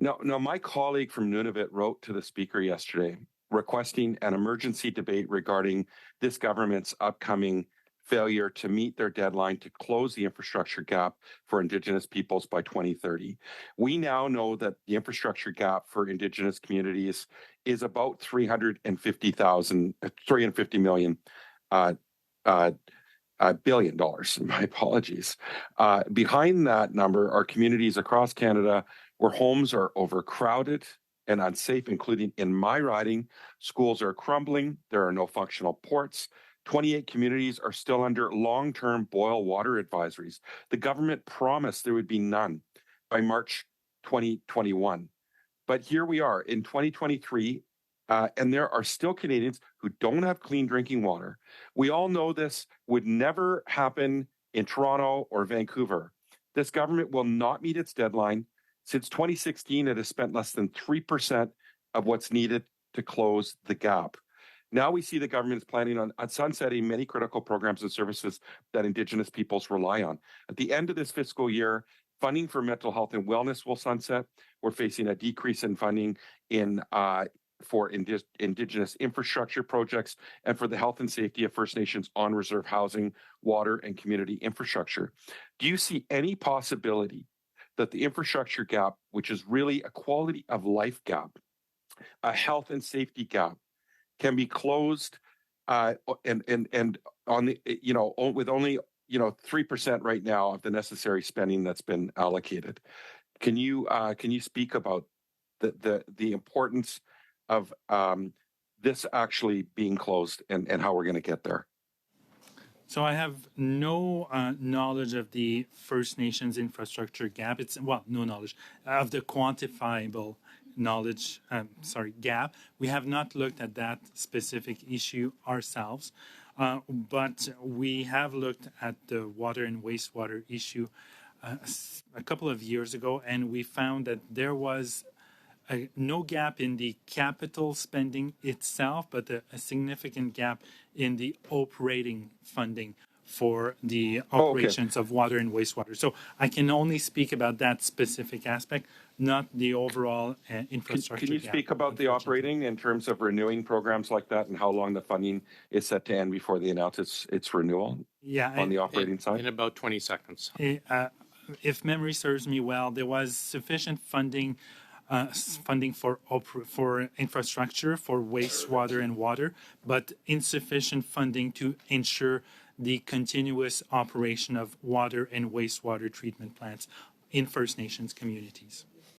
No, my colleague from Nunavut wrote to the speaker yesterday requesting an emergency debate regarding this government's upcoming failure to meet their deadline to close the infrastructure gap for Indigenous peoples by 2030. We now know that the infrastructure gap for Indigenous communities is about $350 million uh, uh, billion dollars. My apologies. Behind that number are communities across Canada where homes are overcrowded and unsafe, including in my riding. Schools are crumbling. There are no functional ports. 28 communities are still under long-term boil water advisories. The government promised there would be none by March 2021. But here we are in 2023, and there are still Canadians who don't have clean drinking water. We all know this would never happen in Toronto or Vancouver. This government will not meet its deadline. Since 2016, it has spent less than 3% of what's needed to close the gap. Now we see the government is planning on sunsetting many critical programs and services that Indigenous peoples rely on. At the end of this fiscal year, funding for mental health and wellness will sunset. We're facing a decrease in funding for Indigenous infrastructure projects and for the health and safety of First Nations on reserve housing, water, and community infrastructure. Do you see any possibility that the infrastructure gap, which is really a quality of life gap, a health and safety gap, can be closed and on the with only 3% right now of the necessary spending that's been allocated? Can you speak about the importance of this actually being closed and how we're going to get there? So I have no knowledge of the First Nations infrastructure gap. No knowledge of the quantifiable gap. We have not looked at that specific issue ourselves, but we have looked at the water and wastewater issue a couple of years ago, and we found that there was no gap in the capital spending itself, but a significant gap in the operating funding for the operations of water and wastewater. So I can only speak about that specific aspect, not the overall infrastructure. Can you speak about the operating in terms of renewing programs like that and how long the funding is set to end before they announce its renewal? Yeah, on the operating side? In about 20 seconds. If memory serves me well, there was sufficient funding for infrastructure, for wastewater and water, but insufficient funding to ensure the continuous operation of water and wastewater treatment plants in First Nations communities.